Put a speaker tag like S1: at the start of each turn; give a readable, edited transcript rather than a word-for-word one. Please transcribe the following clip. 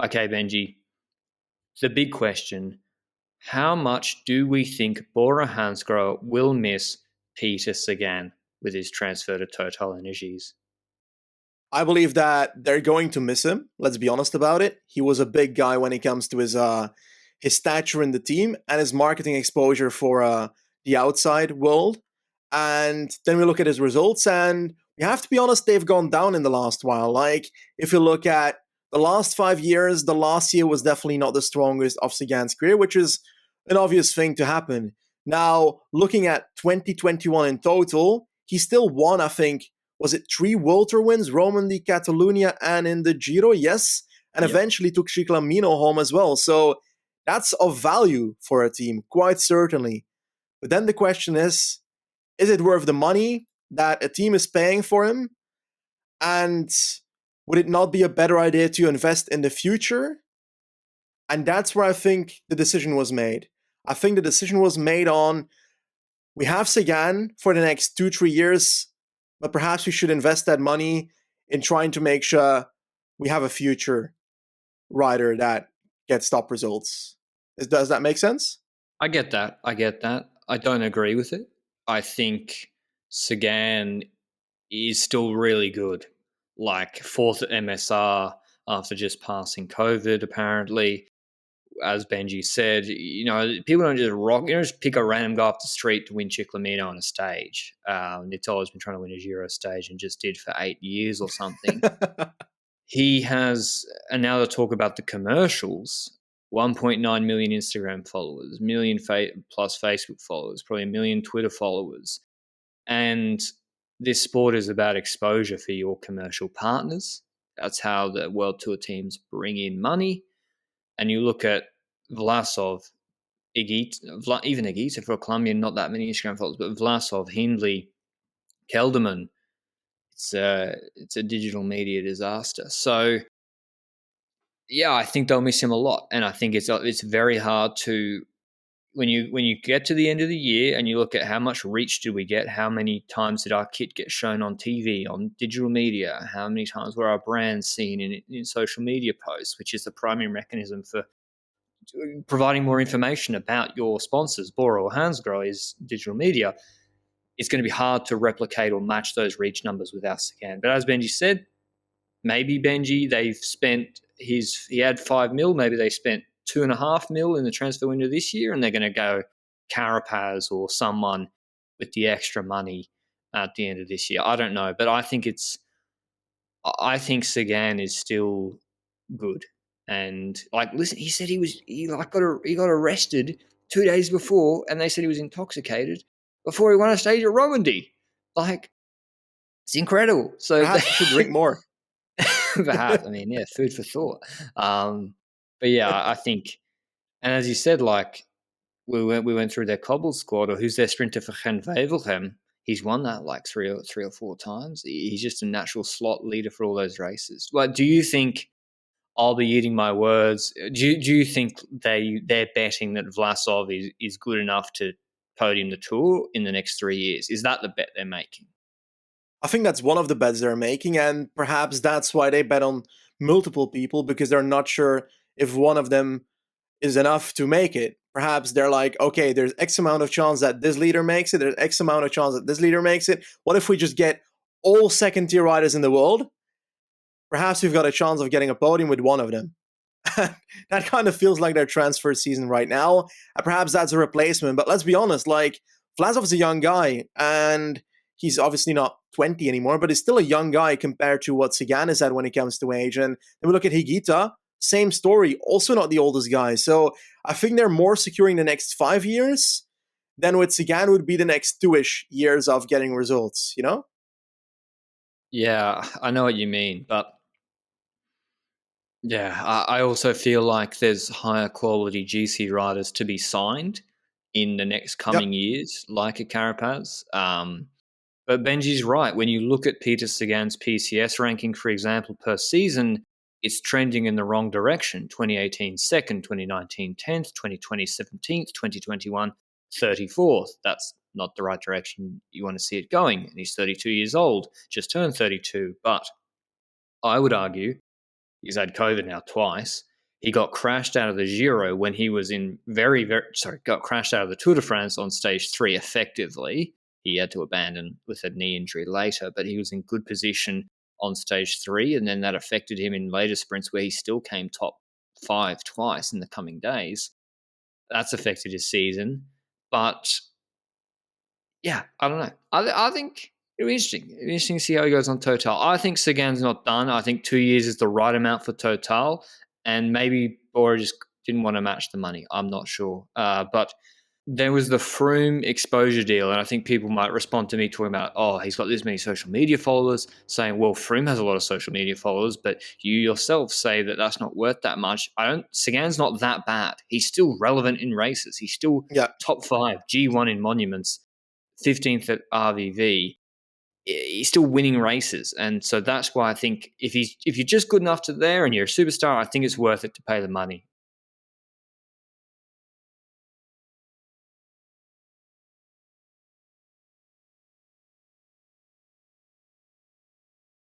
S1: Okay, Benji, the big question, how much do we think BORA hansgrohe will miss Peter Sagan with his transfer to Total Energies?
S2: I believe that they're going to miss him. Let's be honest about it. He was a big guy when it comes to his stature in the team and his marketing exposure for the outside world. And then we look at his results, and we have to be honest, they've gone down in the last while. Like, if you look at the last 5 years, the last year was definitely not the strongest of Sagan's career, which is an obvious thing to happen. Now, looking at 2021 in total, he still won, I think, was it 3 World Tour wins, Romandie, Catalunya, and in the Giro? Yes. And
S1: Yep.
S2: eventually took Ciclamino home as well. So that's of value for a team, quite certainly. But then the question is it worth the money that a team is paying for him? And would it not be a better idea to invest in the future? And that's where I think the decision was made. I think the decision was made on we have Sagan for the next 2-3 years, but perhaps we should invest that money in trying to make sure we have a future rider that gets top results. Does that make sense?
S1: I get that. I don't agree with it. I think Sagan is still really good. Like 4th at MSR after just passing COVID, apparently. As Benji said, people don't just just pick a random guy off the street to win Ciclamino on a stage. Nittolo's been trying to win a Giro stage and just did for 8 years or something. He has, and now to talk about the commercials, 1.9 million Instagram followers, million plus Facebook followers, probably a million Twitter followers. And this sport is about exposure for your commercial partners. That's how the World Tour teams bring in money. And you look at Vlasov, even Higuita for Colombia, not that many Instagram followers, but Vlasov, Hindley, Kelderman, it's a digital media disaster. So, yeah, I think they'll miss him a lot, and I think it's very hard to when you get to the end of the year and you look at how much reach did we get, how many times did our kit get shown on TV, on digital media, how many times were our brands seen in social media posts, which is the primary mechanism for providing more information about your sponsors, BORA or hansgrohe, is digital media. It's going to be hard to replicate or match those reach numbers without Sagan. But as Benji said, maybe Benji, he had 5 mil, maybe they spent 2.5 mil in the transfer window this year, and they're going to go Carapaz or someone with the extra money at the end of this year. I don't know, but I think Sagan is still good. And listen, he said he got arrested 2 days before, and they said he was intoxicated before he won a stage at Romandie. It's incredible. So
S2: perhaps he should drink more.
S1: Perhaps. I mean, yeah, food for thought. But yeah, I think, and as you said, we went through their cobbled squad, or who's their sprinter for Gent-Wevelgem. He's won that 3 or 4 times. He's just a natural slot leader for all those races. Do you think? I'll be eating my words. Do you think they're betting that Vlasov is good enough to podium the Tour in the next 3 years? Is that the bet they're making?
S2: I think that's one of the bets they're making, and perhaps that's why they bet on multiple people, because they're not sure if one of them is enough to make it. Perhaps they're like, okay, there's X amount of chance that this leader makes it, there's X amount of chance that this leader makes it. What if we just get all second-tier riders in the world? Perhaps we've got a chance of getting a podium with one of them. That kind of feels like their transfer season right now. And perhaps that's a replacement. But let's be honest, Vlasov's a young guy, and he's obviously not 20 anymore, but he's still a young guy compared to what Sagan is at when it comes to age. And then we look at Higuita, same story, also not the oldest guy. So I think they're more securing the next 5 years than with Sagan would be the next 2-ish years of getting results, you know?
S1: Yeah, I know what you mean, but yeah, I also feel like there's higher quality GC riders to be signed in the next coming years, like a Carapaz. But Benji's right. When you look at Peter Sagan's PCS ranking, for example, per season, it's trending in the wrong direction. 2018 second, 2019 10th, 2020 17th, 2021 34th. That's not the right direction you want to see it going. And he's 32 years old, just turned 32. But I would argue, he's had COVID now twice, He got crashed out of the Giro when he was in got crashed out of the Tour de France on stage 3 effectively. He had to abandon with a knee injury later, but he was in good position on stage 3, and then that affected him in later sprints where he still came top 5 twice in the coming days. That's affected his season. But yeah, I don't know. I think it'll be interesting. It'll be interesting to see how he goes on Total. I think Sagan's not done. I think 2 years is the right amount for Total, and maybe Bora just didn't want to match the money. I'm not sure. But there was the Froome exposure deal, and I think people might respond to me talking about, oh, he's got this many social media followers, saying, well, Froome has a lot of social media followers, but you yourself say that that's not worth that much. Sagan's not that bad. He's still relevant in races. He's still top 5, G1 in monuments, 15th at RVV. He's still winning races, and so that's why I think if you're just good enough to there and you're a superstar, I think it's worth it to pay the money.